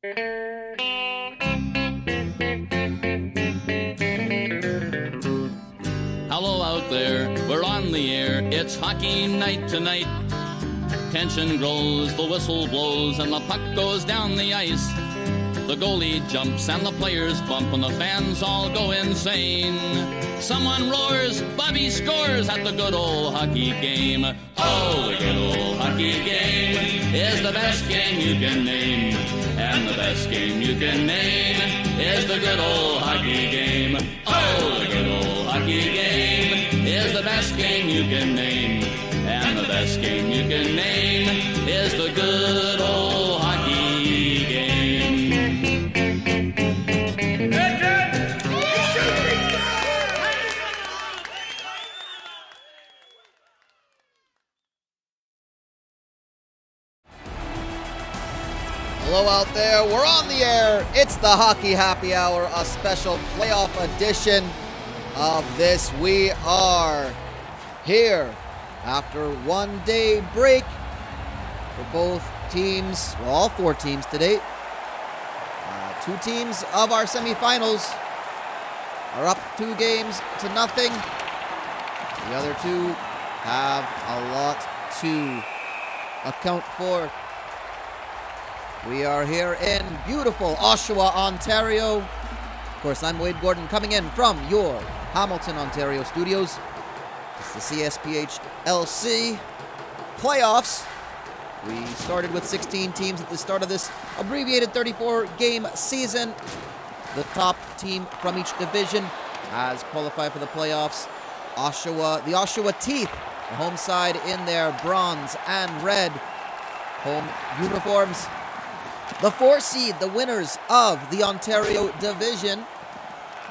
Hello out there, we're on the air, it's hockey night tonight. Tension grows, the whistle blows, and the puck goes down the ice. The goalie jumps and the players bump and the fans all go insane. Someone roars, Bobby scores at the good old hockey game. Oh, the good old hockey game is the best game you can name. And the best game you can name is the good old hockey game. Oh, the good old hockey game is the best game you can name. And the best game you can name is the good old hockey game. Hello out there, we're on the air. It's the Hockey Happy Hour, a special playoff edition of this. We are here after 1 day break for both teams, well, all four teams to date. Two teams of our semifinals are up 2 games to nothing. The other two have a lot to account for. We are here in beautiful Oshawa, Ontario. Of course, I'm Wade Gordon coming in from your Hamilton, Ontario studios. It's the CSPHLC playoffs. We started with 16 teams at the start of this abbreviated 34-game season. The top team from each division has qualified for the playoffs. Oshawa, the Oshawa Teeth, the home side in their bronze and red home uniforms. The 4 seed, the winners of the Ontario division.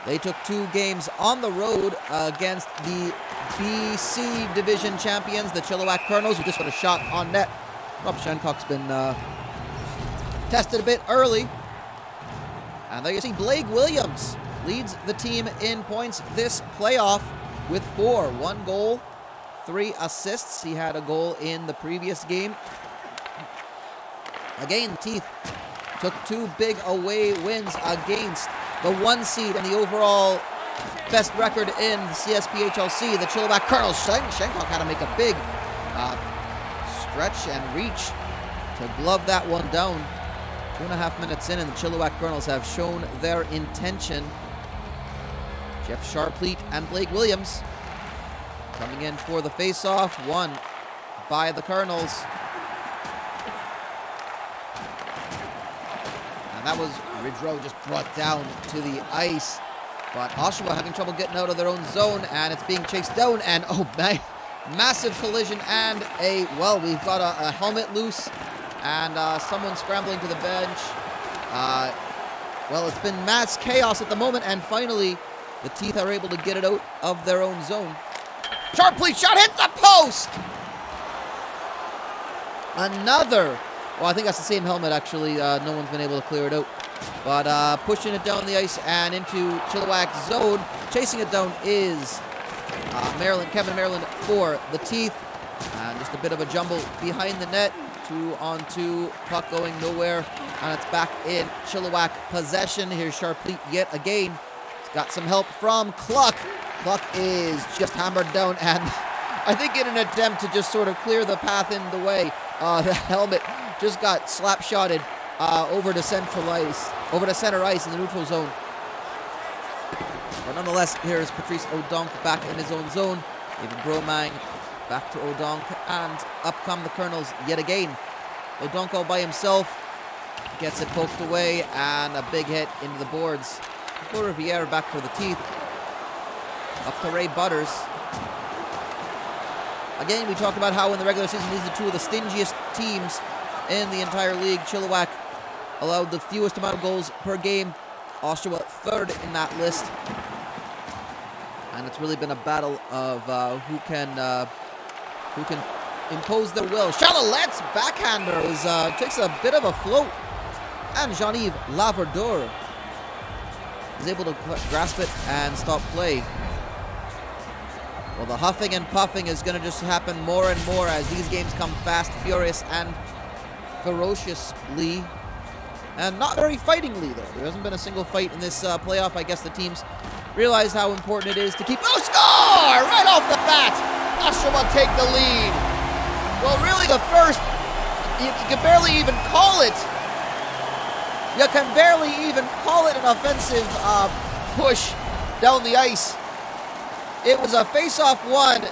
They took 2 games on the road against the BC division champions, the Chilliwack Kernels, who just got a shot on net. Rob Shancock's been tested a bit early. And there you see Blake Williams leads the team in points this playoff with 4. 1 goal, 3 assists. He had a goal in the previous game. Again, the Teeth took 2 big away wins against the 1 seed and the overall best record in the CSPHLC, the Chilliwack Kernels. Shancock had to make a big stretch and reach to glove that one down. 2.5 minutes in, and the Chilliwack Kernels have shown their intention. Jeff Sharpleet and Blake Williams coming in for the face-off, won by the Kernels. And that was Ridgerow just brought down to the ice. But Oshawa having trouble getting out of their own zone, and it's being chased down, and oh man, massive collision, and we've got a helmet loose, and someone scrambling to the bench. It's been mass chaos at the moment, and finally, the Teeth are able to get it out of their own zone. Sharply shot, hit the post! Another, well, I think that's the same helmet, actually. No one's been able to clear it out. But pushing it down the ice and into Chilliwack's zone. Chasing it down is Kevin Maryland for the Teeth. And just a bit of a jumble behind the net. 2-on-2, puck going nowhere. And it's back in Chilliwack possession. Here's Sharpleet yet again. He's got some help from Cluck. Cluck is just hammered down, and I think in an attempt to just sort of clear the path in the way, the helmet just got slap-shotted over to center ice in the neutral zone. But nonetheless, here is Patrice O'Donk back in his own zone. David Bromang back to O'Donk, and up come the Kernels yet again. O'Donk all by himself gets it poked away, and a big hit into the boards. Riviere back for the Teeth. Up to Ray Butters. Again, we talked about how in the regular season these are 2 of the stingiest teams in the entire league. Chilliwack allowed the fewest amount of goals per game. Oshawa 3rd in that list. And it's really been a battle of who can impose their will. Chalalet's backhander takes a bit of a float. And Jean-Yves Laverdure is able to grasp it and stop play. Well, the huffing and puffing is going to just happen more and more as these games come fast, furious, and ferociously. And not very fightingly, though. There hasn't been a single fight in this playoff. I guess the teams realized how important it is to keep... Oh, score! Right off the bat! Oshawa take the lead. Well, really, the first... You can barely even call it. You can barely even call it an offensive push down the ice. It was a face-off one.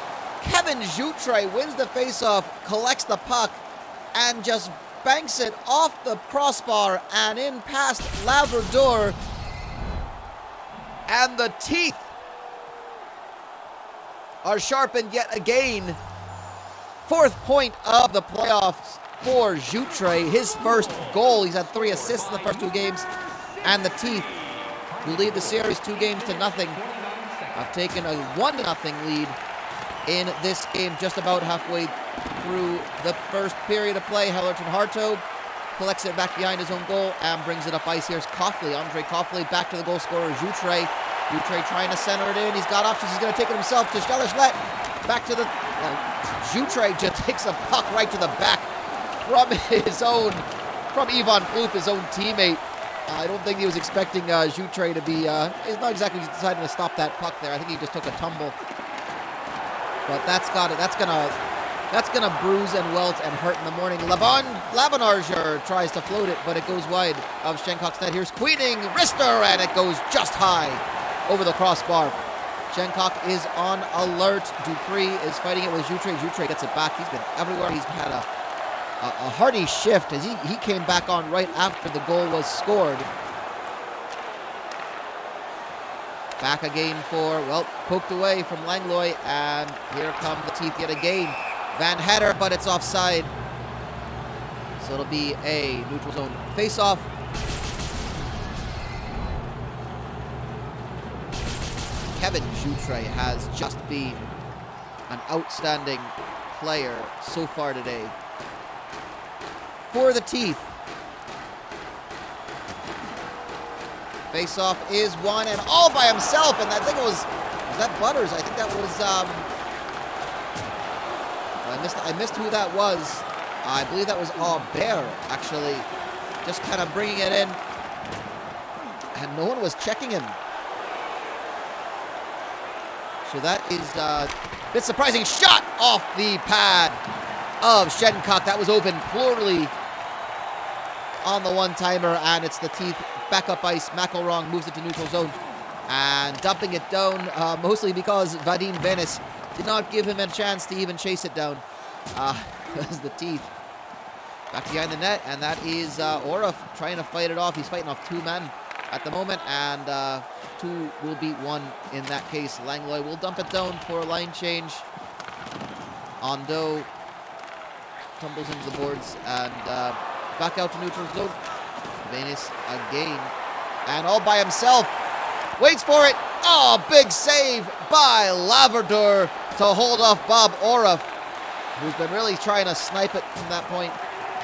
Kevin Jutre wins the face-off, collects the puck, and just banks it off the crossbar and in past Labrador. And the teeth are sharpened yet again. 4th point of the playoffs for Jutre. His first goal. He's had 3 assists in the first 2 games. And the teeth, who lead the series 2-0, have taken a 1-0 lead in this game just about halfway through the first period of play. Hellerton Hartog collects it back behind his own goal and brings it up ice. Here's Coughley, Andre Coughley back to the goal scorer, Jutre. Jutre trying to center it in. He's got options. He's going to take it himself to Schellerschlett. Back to the... Jutre just takes a puck right to the back from Ivan Plouffe, his own teammate. I don't think he was expecting Jutre to be... he's not exactly deciding to stop that puck there. I think he just took a tumble. But that's gonna bruise and welt and hurt in the morning. Labanarger tries to float it, but it goes wide of Shenkock's net. Here's Queening, wrister, and it goes just high over the crossbar. Shenkock is on alert. Dupree is fighting it with Jutre. Jutre gets it back. He's been everywhere. He's had a hearty shift as he came back on right after the goal was scored. Back again for, well, poked away from Langlois, and here come the teeth yet again. Van Header, but it's offside. So it'll be a neutral zone face-off. Kevin Jutre has just been an outstanding player so far today. For the teeth. Face-off is won, and all by himself, and I think it was that Butters? I think that was, I missed who that was. I believe that was Bear, actually, just kind of bringing it in, and no one was checking him. So that is a bit surprising. Shot off the pad of Shenkock. That was open poorly on the one-timer, and it's the teeth. Back up ice, McElwrong moves it to neutral zone and dumping it down, mostly because Vadim Venice did not give him a chance to even chase it down. Because the teeth back behind the net, and that is Orov trying to fight it off. He's fighting off 2 men at the moment, and 2 will beat 1 in that case. Langlois will dump it down for a line change. Ondo tumbles into the boards and back out to neutral zone. Venus again, and all by himself, waits for it. Oh, big save by Labrador to hold off Bob Orov, who's been really trying to snipe it from that point.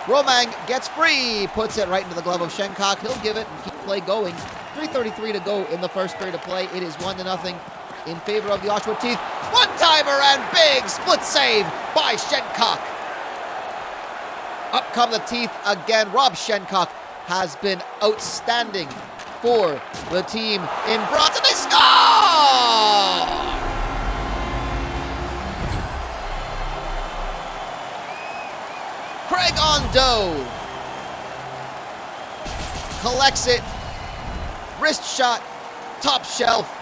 Romang gets free, puts it right into the glove of Shenkock. He'll give it and keep play going. 3:33 to go in the first period of play. It is 1-0 in favor of the Oshawa Teeth. One-timer and big split save by Shenkock. Up come the Teeth again. Rob Shenkock has been outstanding for the team in bronze, and they score! Craig Ondo collects it, wrist shot, top shelf,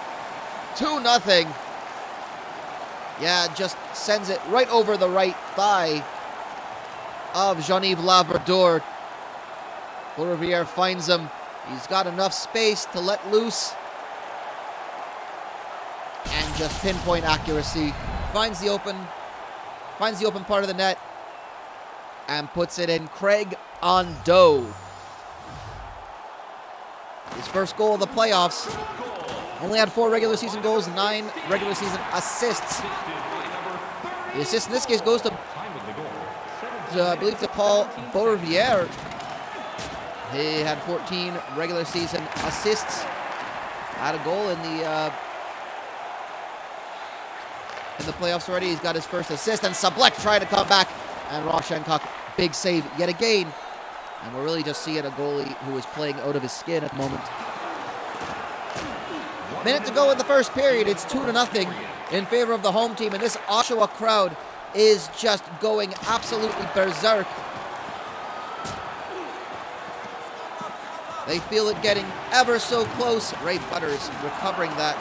2-0. Yeah, just sends it right over the right thigh of Jean-Yves Labrador. Bourriviere finds him. He's got enough space to let loose. And just pinpoint accuracy. Finds the open part of the net and puts it in. Craig Ondo. His first goal of the playoffs. Only had 4 regular season goals, 9 regular season assists. The assist in this case goes to I believe to Paul Bourriviere. He had 14 regular season assists. Had a goal in the playoffs already. He's got his first assist, and Sablek trying to come back, and Ross Shenkock, big save yet again. And we're really just seeing a goalie who is playing out of his skin at the moment. Minute to go in the first period. It's 2-0 in favor of the home team. And this Oshawa crowd is just going absolutely berserk. They feel it getting ever so close. Ray Butters recovering that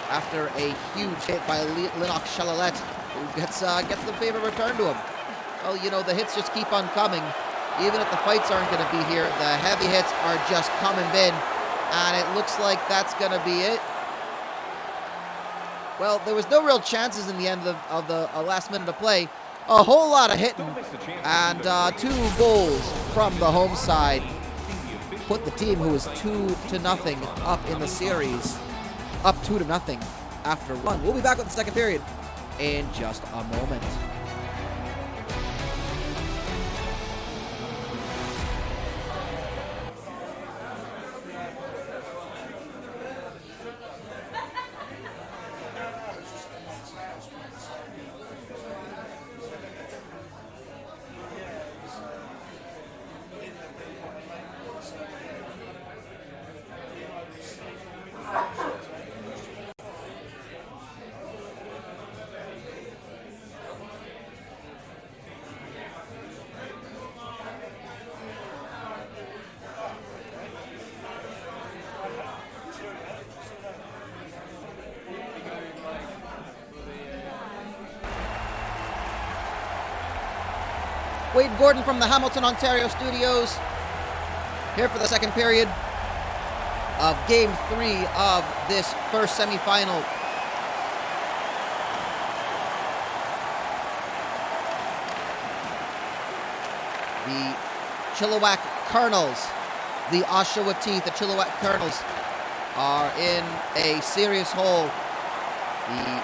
after a huge hit by Linnox Chalalet, who gets the favor returned to him. Well, you know, the hits just keep on coming. Even if the fights aren't going to be here, the heavy hits are just coming in. And it looks like that's going to be it. Well, there was no real chances in the end of the last minute of play. A whole lot of hitting. And 2 goals from the home side put the team, who was 2-0 up in the series, up 2-0 after 1. We'll be back with the second period in just a moment. Wade Gordon from the Hamilton, Ontario studios, here for the second period of Game 3 of this first semifinal. The Chilliwack Kernels, the Oshawa Teeth, the Chilliwack Kernels are in a serious hole. The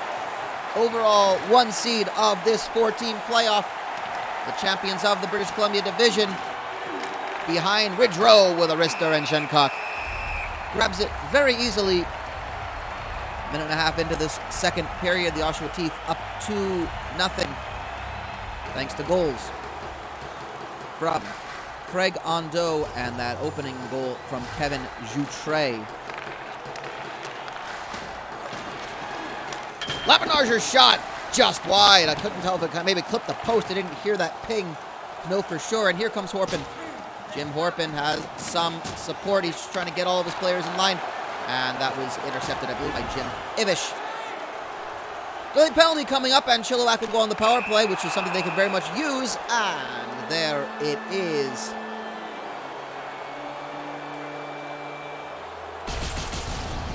overall 1 seed of this 4-team playoff, the champions of the British Columbia Division, behind Ridge Row with Arista and Shencock. Grabs it very easily. Minute and a half into this second period, the Oshawa Teeth up 2-0, thanks to goals from Craig Ondo and that opening goal from Kevin Joutre. Lapinarger's shot just wide. I couldn't tell if it maybe clipped the post. I didn't hear that ping. No, for sure. And here comes Horpin. Jim Horpin has some support. He's trying to get all of his players in line. And that was intercepted, I believe, by Jim Ivish. Goalie penalty coming up, and Chilliwack will go on the power play, which is something they could very much use. And there it is.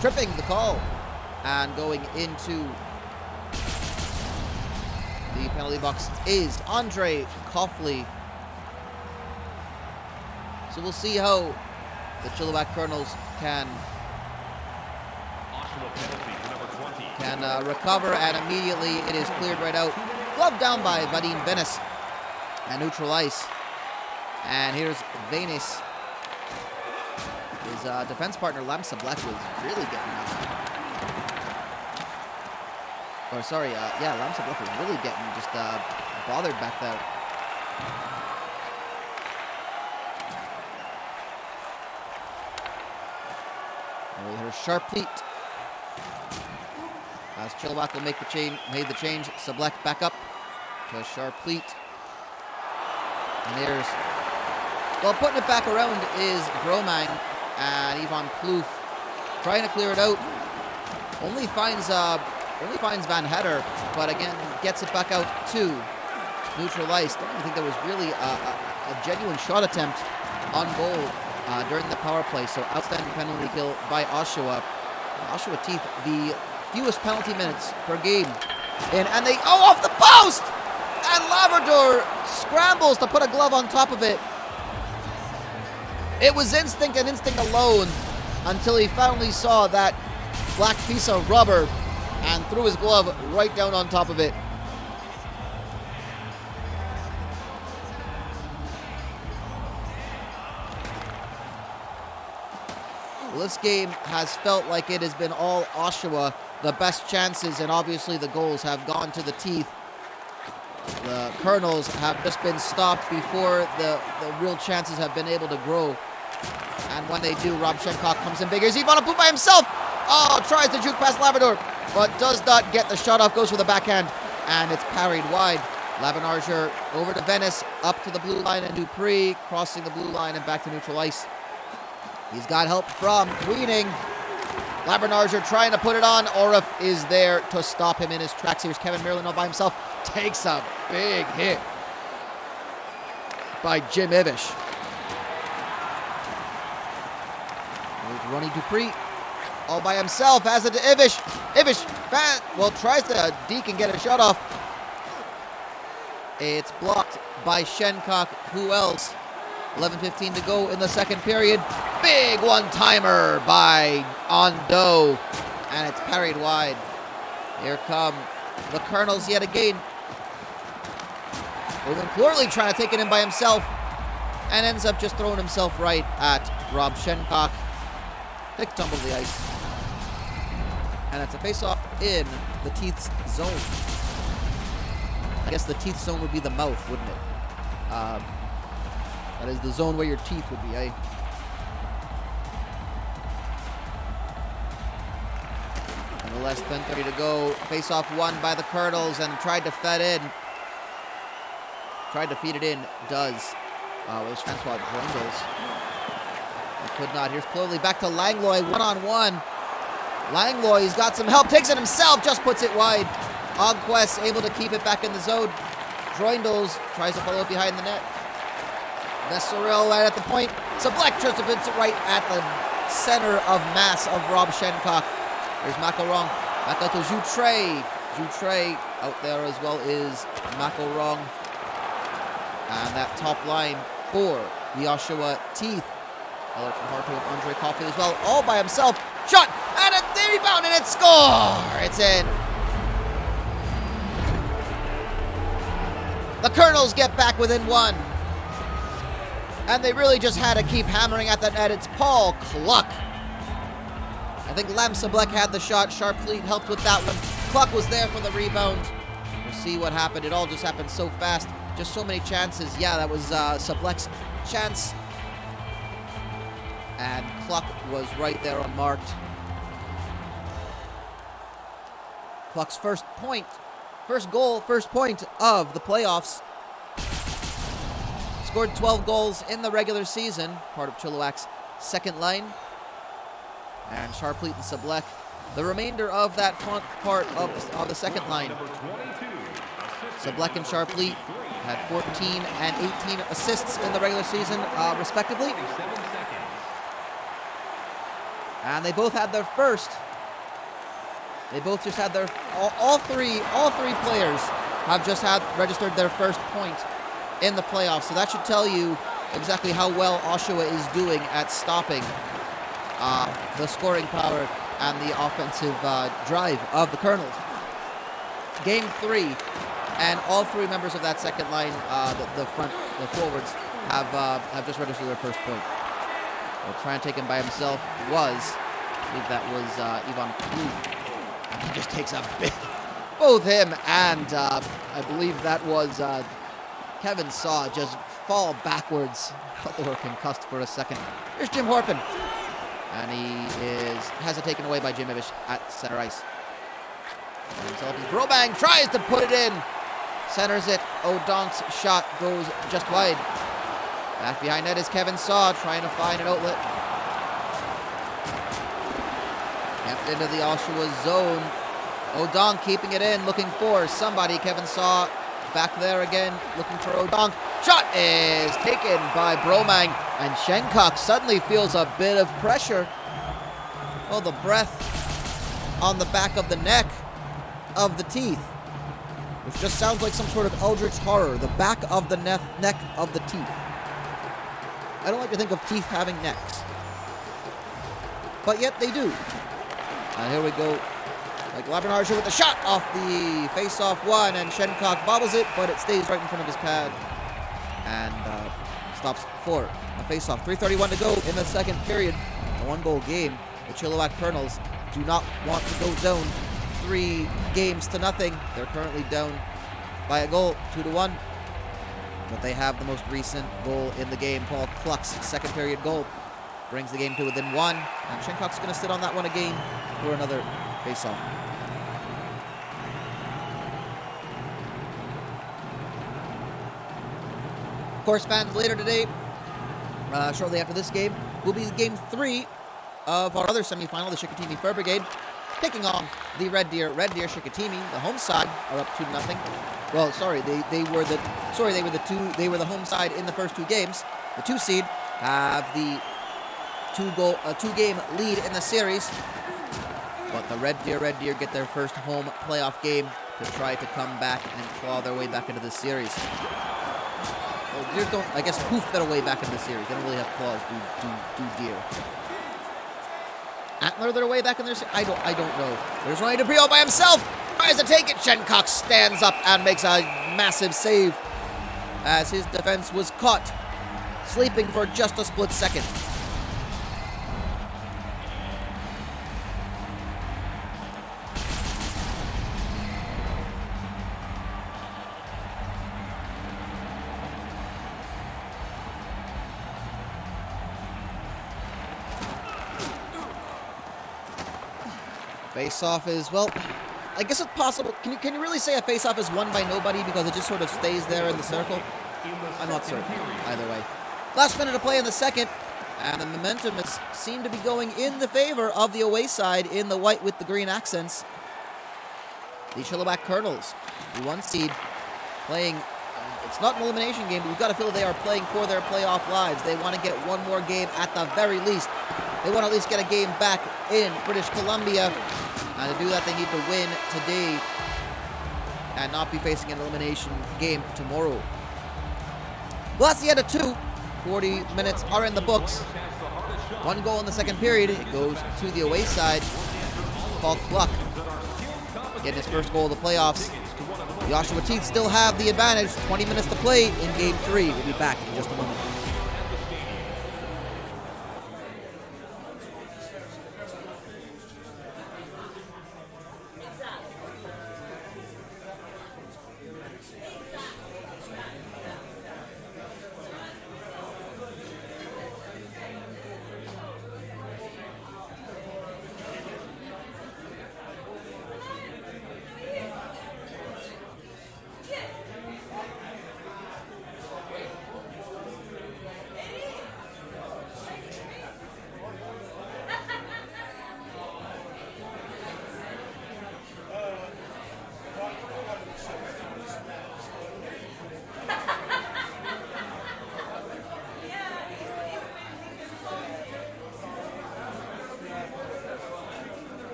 Tripping the call. And going into the penalty box is Andre Coughley. So we'll see how the Chilliwack Kernels can recover, and immediately it is cleared right out. Glove down by Vadim Venice and neutral ice. And here's Venice. His defense partner Lamsa Black was really getting Lamsa Black was really getting just bothered back there. And here's Sharpleet. As Chilliwack will make the change, made the change. Sablek back up to Sharpleet. And here's, well, putting it back around is Bromang, and Ivan Plouffe trying to clear it out. Only finds Van Hetter, but again gets it back out to neutral ice. Don't even think there was really a genuine shot attempt on goal during the power play. So outstanding penalty kill by Oshawa. Oshawa Teeth, the fewest penalty minutes per game. And they, off the post! And Labrador scrambles to put a glove on top of it. It was instinct and instinct alone until he finally saw that black piece of rubber and threw his glove right down on top of it. Well, this game has felt like it has been all Oshawa. The best chances and obviously the goals have gone to the Teeth. The Kernels have just been stopped before the real chances have been able to grow. And when they do, Rob Shencock comes in big. Here's Ivan Apu by himself. Oh, tries to juke past Labrador, but does not get the shot off. Goes for the backhand, and it's parried wide. Labanarger over to Venice, up to the blue line, and Dupree crossing the blue line and back to neutral ice. He's got help from Queening. Labanarger trying to put it on. Orif is there to stop him in his tracks. Here's Kevin Merlin all by himself. Takes a big hit by Jim Ivish. There's Ronnie Dupree all by himself. Has it to Ivish. Ivish, tries to deke and get a shot off. It's blocked by Shencock. Who else? 11:15 to go in the second period. Big one-timer by Ondo. And it's parried wide. Here come the Kernels yet again. Owen Plorley trying to take it in by himself. And ends up just throwing himself right at Rob Shencock. Big tumble to the ice. And it's a face-off in the Teeth's zone. I guess the teeth zone would be the mouth, wouldn't it? That is the zone where your teeth would be, eh? And less than 30 to go. Face-off won by the Kernels and tried to feed it in. Does. It was Francois Grundles. He could not. Here's Plorley back to Langlois, one-on-one. Langlois got some help, takes it himself, just puts it wide. Ogquest able to keep it back in the zone. Droindles tries to follow it behind the net. Vesseril right at the point. Sablek just puts it right at the center of mass of Rob Shencock. There's Macarong. Back out to Joutre. Joutre out there as well is Macarong. And that top line for the Oshawa Teeth. Alert from Harto with Andre Coffey as well. All by himself. Shot! And a rebound and it's score! It's in. The Kernels get back within one. And they really just had to keep hammering at that net. It's Paul Cluck. I think Lam Sablek had the shot. Sharpfleet helped with that one. Cluck was there for the rebound. We'll see what happened. It all just happened so fast. Just so many chances. Yeah, that was Sablek's chance. And Cluck was right there unmarked. Cluck's first point. First goal, first point of the playoffs. Scored 12 goals in the regular season, part of Chilliwack's second line. And Sharpfleet and Sablek, the remainder of that front part of the second line. Sablek and Sharpfleet had 14 and 18 assists in the regular season, respectively. And they both had their first. They both just had their all three players have just registered their first point in the playoffs. So that should tell you exactly how well Oshawa is doing at stopping the scoring power and the offensive drive of the Kernels. Game 3, and all three members of that second line, the forwards, have just registered their first point. Well, trying to take him by himself I believe that was Ivan Klug. He just takes a big, both him and I believe that was Kevin Saw just fall backwards. Thought they were concussed for a second. Here's Jim Horpin. And he has it taken away by Jim Ivish at center ice. Brobang tries to put it in. Centers it. O'Donk's shot goes just wide. Back behind net is Kevin Saw trying to find an outlet. Kept into the Oshawa zone. O'Donk keeping it in, looking for somebody. Kevin Saw back there again, looking for O'Donk. Shot is taken by Bromang, and Shencock suddenly feels a bit of pressure. Oh, the breath on the back of the neck of the Teeth, which just sounds like some sort of eldritch horror. The back of the neck of the Teeth. I don't like to think of teeth having necks, but yet they do. Here we go. Like Labanarger with the shot off the face-off one, and Shencock bobbles it, but it stays right in front of his pad and stops for a face-off. 3:31 to go in the second period. A one-goal game. The Chilliwack Kernels do not want to go down 3 games to nothing. They're currently down by a goal, 2-1. But they have the most recent goal in the game. Paul Cluck's second period goal brings the game to within 1. And Shincock's going to sit on that one again for another face-off. Of course, fans, later today, shortly after this game, will be game 3 of our other semifinal, the Chicoutimi Fur Brigade, taking on the Red Deer. Red Deer Chicoutimi, the home side, are up 2-0. Well, sorry, they were the home side in the first 2 games. The 2 seed have the 2-game lead in the series, but the Red Deer get their first home playoff game to try to come back and claw their way back into the series. Well, Deer don't, I guess, poof their way back into the series. They don't really have claws, do Deer. Antler their way back in their series? I don't know. There's Ronnie DeBrio by himself. Tries to take it. Shencock stands up and makes a massive save as his defense was caught sleeping for just a split second. Face-off is, well, I guess it's possible. Can you really say a face-off is won by nobody because it just sort of stays there in the circle? I'm not certain either way. Last minute of play in the second, and the momentum seemed to be going in the favor of the away side in the white with the green accents. The Chilliwack Kernels, the 1 seed, playing. It's not an elimination game, but we've got to feel they are playing for their playoff lives. They want to get one more game at the very least. They want to at least get a game back in British Columbia. And to do that, they need to win today and not be facing an elimination game tomorrow. Well, that's the end of 2. 40 minutes are in the books. 1 goal in the second period. It goes to the away side. Paul Cluck getting his first goal of the playoffs. The Oshawa Teeth still have the advantage. 20 minutes to play in game 3. We'll be back in just a moment.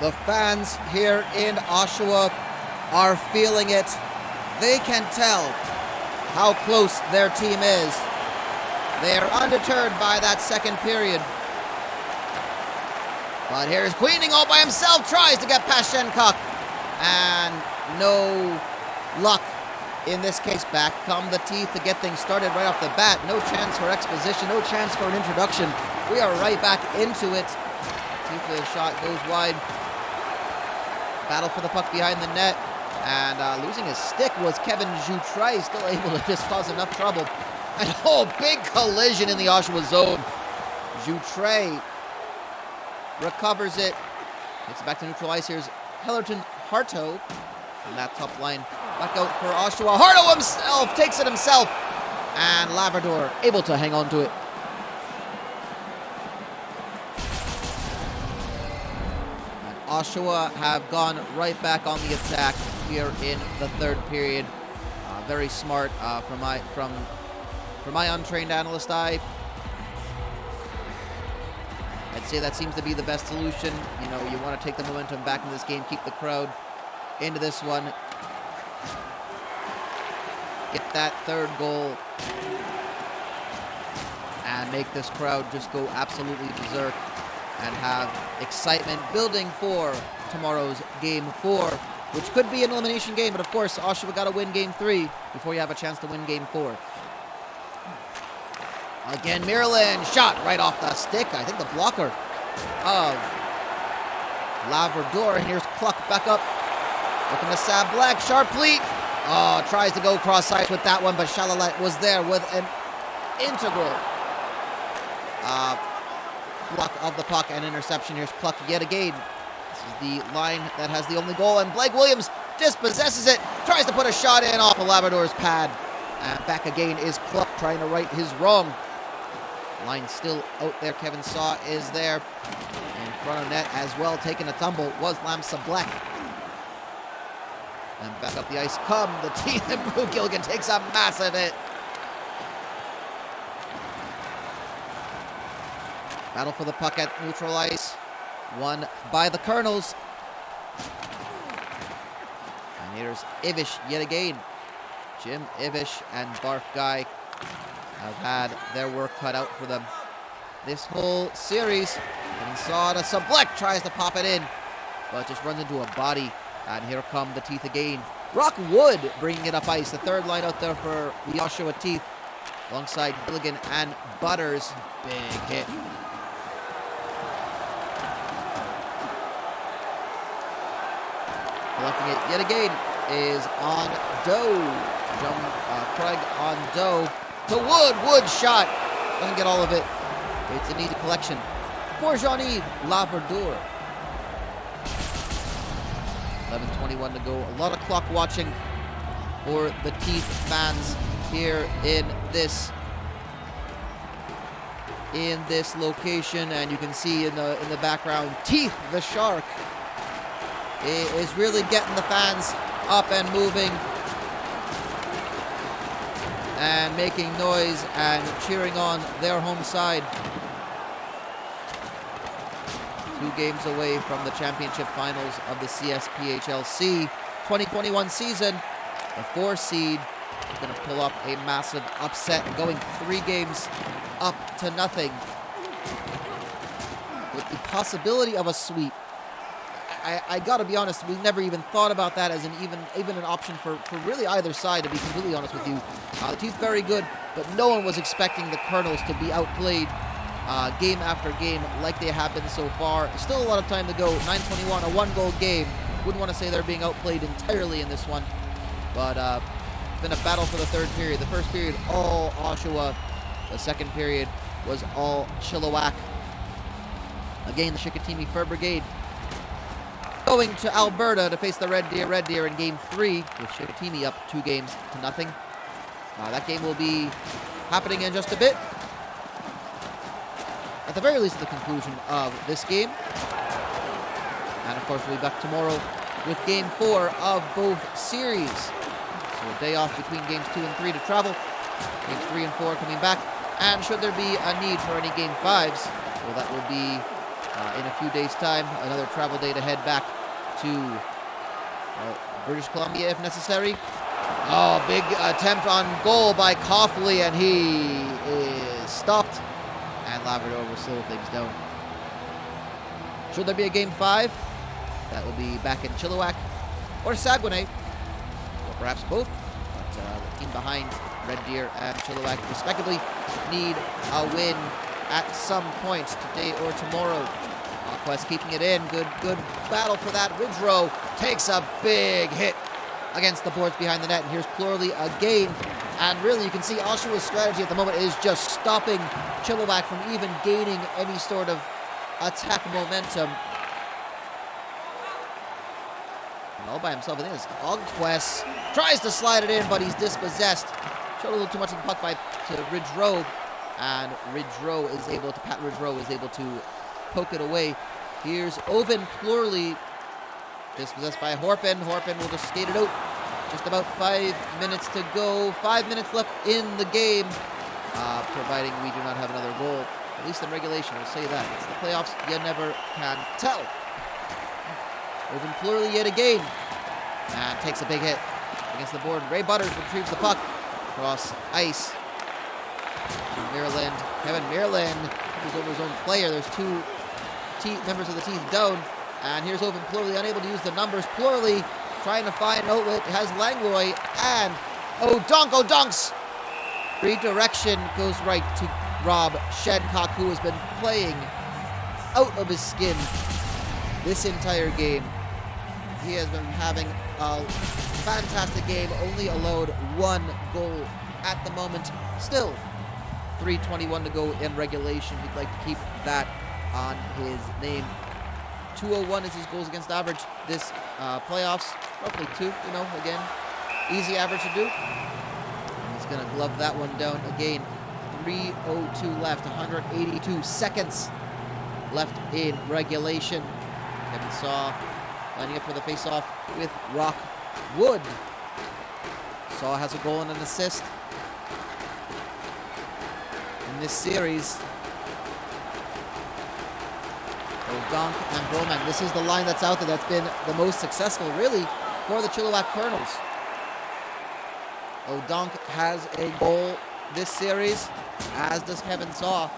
The fans here in Oshawa are feeling it. They can tell how close their team is. They are undeterred by that second period. But here's Queening all by himself, tries to get past Shencock. And no luck in this case. Back come the Teeth to get things started right off the bat. No chance for exposition, no chance for an introduction. We are right back into it. Teeth shot goes wide. Battle for the puck behind the net. And losing his stick was Kevin Joutray, still able to just cause enough trouble. And big collision in the Oshawa zone. Joutray recovers it. Gets it back to neutral ice. Here's Hellerton Harto. And that top line back out for Oshawa. Harto himself takes it himself. And Labrador able to hang on to it. And Oshawa have gone right back on the attack here in the third period. Very smart from my untrained analyst eye. I'd say that seems to be the best solution. You know, you want to take the momentum back in this game, keep the crowd into this one. Get that third goal and make this crowd just go absolutely berserk and have excitement building for tomorrow's Game 4, which could be an elimination game, but of course, Oshawa got to win Game 3 before you have a chance to win Game 4. Again, Maryland shot right off the stick. I think the blocker of Labrador. And here's Cluck back up. Looking to Sab Black sharply. Oh, tries to go cross ice with that one, but Chalalet was there with an integral block of the puck and interception. Here's Cluck yet again. This is the line that has the only goal, and Blake Williams dispossesses it. Tries to put a shot in off of Labrador's pad. And back again is Cluck trying to right his wrong. Line still out there. Kevin Saw is there in front of net as well. Taking a tumble was Lamsa Black. And back up the ice come the team, and Brew Gilligan takes a massive hit. Battle for the puck at neutral ice. Won by the Kernels. And here's Ivish yet again. Jim Ivish and Barf Guy have had their work cut out for them this whole series. And saw it. Sublek tries to pop it in, but just runs into a body. And here come the Teeth again. Rock Wood bringing it up ice. The third line out there for the Oshawa Teeth, alongside Gilligan and Butters. Big hit. Collecting it yet again is on Doe. Craig on Doe to Wood. Wood shot. Doesn't get all of it. It's an easy collection for Jean-Yves Labrador. 11:21 to go. A lot of clock watching for the Teeth fans here in this location, and you can see in the background, Teeth the Shark is really getting the fans up and moving and making noise and cheering on their home side. 2 games away from the championship finals of the CSPHLC 2021 season. The 4 seed is going to pull up a massive upset, going 3 games up to nothing, with the possibility of a sweep. I gotta be honest, we never even thought about that as an even an option for really either side, to be completely honest with you. The Teeth very good, but no one was expecting the Kernels to be outplayed game after game like they have been so far. Still a lot of time to go. 9:21, a 1-goal game. Wouldn't want to say they're being outplayed entirely in this one, but it's been a battle for the third period. The first period, all Oshawa. The second period was all Chilliwack. Again, the Chicoutimi Fur Brigade going to Alberta to face the Red Deer in Game 3, with Chicoutimi up 2 games to nothing. That game will be happening in just a bit. At the very least, at the conclusion of this game. And of course, we'll be back tomorrow with Game 4 of both series. So a day off between Games 2 and 3 to travel. Games 3 and 4 coming back. And should there be a need for any Game 5s, well, that will be in a few days' time. Another travel day to head back to British Columbia if necessary. Oh, big attempt on goal by Coughley, and he is stopped. And Labrador will slow things down. Should there be a Game 5, that will be back in Chilliwack or Saguenay, or perhaps both. But the team behind Red Deer and Chilliwack, respectively, need a win at some point today or tomorrow. Quest keeping it in. Good battle for that. Ridgerow takes a big hit against the boards behind the net. And here's Plurley again. And really, you can see Oshawa's strategy at the moment is just stopping Chilliwack from even gaining any sort of attack momentum. And all by himself, I think it's Ogquest. Tries to slide it in, but he's dispossessed. Showed a little too much of the puck to Ridgerow. And Pat Ridgerow is able to poke it away Here's Oven Plurley, dispossessed by Horpin. Horpin will just skate it out. Just about 5 minutes to go. 5 minutes left in the game, providing we do not have another goal. At least in regulation, we'll say that. It's the playoffs, you never can tell. Oven Plurley yet again. And takes a big hit against the board. Ray Butters retrieves the puck across ice. Maryland, Kevin Maryland is over his own player. There's two members of the team down. And here's Oven Plurley, unable to use the numbers. Plurley trying to find an outlet. Has Langlois and O'Donks. Redirection goes right to Rob Shedcock, who has been playing out of his skin this entire game. He has been having a fantastic game, only allowed 1 goal at the moment. Still, 3:21 to go in regulation. He'd like to keep that on his name. 201 is his goals against average this playoffs. Roughly 2, again, easy average to do. He's going to glove that one down again. 3:02 left, 182 seconds left in regulation. Kevin Saw lining up for the face-off with Rockwood. Saw has a goal and an assist in this series. O'Donk and Broman. This is the line that's out there that's been the most successful, really, for the Chilliwack Kernels. O'Donk has a goal this series, as does Kevin Saw.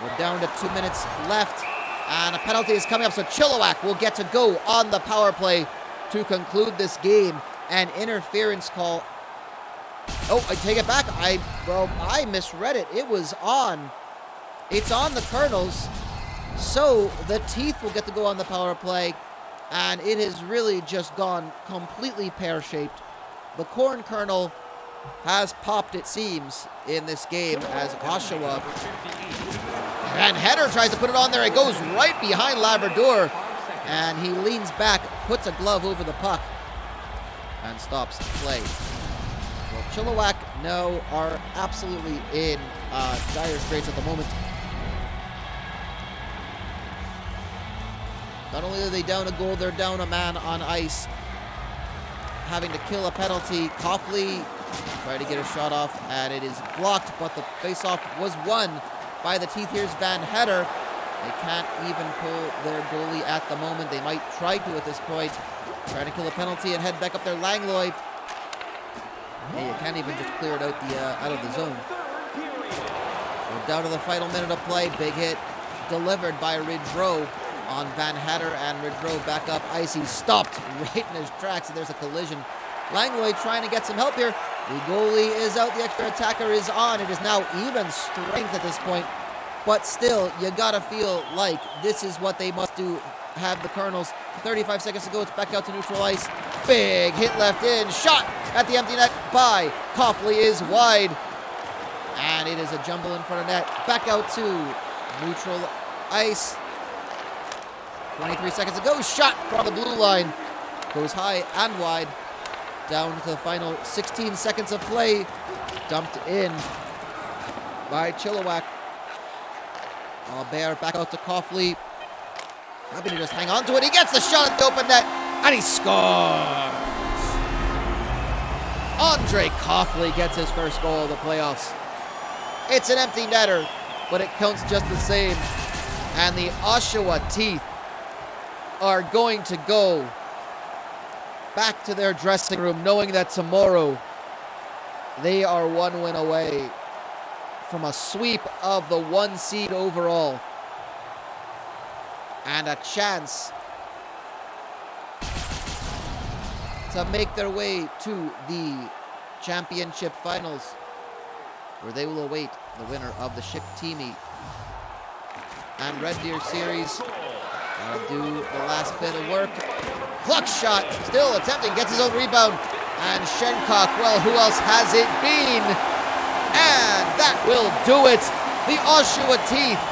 We're down to 2 minutes left, and a penalty is coming up, so Chilliwack will get to go on the power play to conclude this game. An interference call. Oh, I take it back. I misread it. It was on. It's on the Kernels. So the Teeth will get to go on the power play, and it has really just gone completely pear-shaped. The Corn Kernel has popped, it seems, in this game as Oshawa. And Header tries to put it on there. It goes right behind Labrador, and he leans back, puts a glove over the puck, and stops play. Well, Chilliwack now are absolutely in dire straits at the moment. Not only are they down a goal, they're down a man on ice, having to kill a penalty. Coughley tried to get a shot off, and it is blocked, but the face-off was won by the Teeth. Here's Van Header. They can't even pull their goalie at the moment. They might try to at this point. Trying to kill a penalty and head back up there. Langlois. Hey, you can't even just clear it out of the zone. We're down to the final minute of play. Big hit delivered by Ridgerow on Van Hatter, and Ridgerow back up ice. He's stopped right in his tracks, and there's a collision. Langlois trying to get some help here. The goalie is out. The extra attacker is on. It is now even strength at this point. But still, you gotta feel like this is what they must do. Have the Kernels. 35 seconds to go. It's back out to neutral ice. Big hit left in. Shot at the empty net by Coughley is wide. And it is a jumble in front of net. Back out to neutral ice. 23 seconds to go. Shot from the blue line. Goes high and wide. Down to the final 16 seconds of play. Dumped in by Chilliwack. Bear back out to Coughley. Happy to just hang on to it. He gets the shot at the open net, and he scores. Andre Coughley gets his first goal of the playoffs. It's an empty netter, but it counts just the same. And the Oshawa Teeth are going to go back to their dressing room knowing that tomorrow they are one win away from a sweep of the 1 seed overall and a chance to make their way to the championship finals, where they will await the winner of the Chickteamy and Red Deer series. That'll do the last bit of work. Clutch shot, still attempting, gets his own rebound. And Shencock, well, who else has it been? And that will do it. The Oshawa Teeth,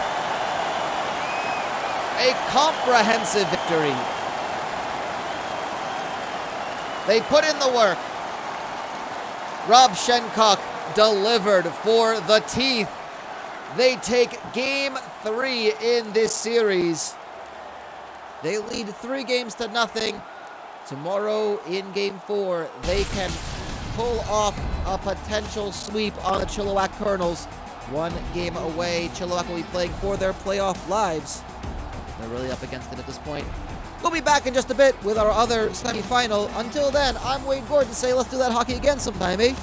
a comprehensive victory. They put in the work. Rob Shencock delivered for the Teeth. They take game 3 in this series. They lead 3-0. Tomorrow in Game 4, they can pull off a potential sweep on the Chilliwack Kernels. 1 game away. Chilliwack will be playing for their playoff lives. They're really up against it at this point. We'll be back in just a bit with our other semi-final. Until then, I'm Wade Gordon. Say let's do that hockey again sometime, eh?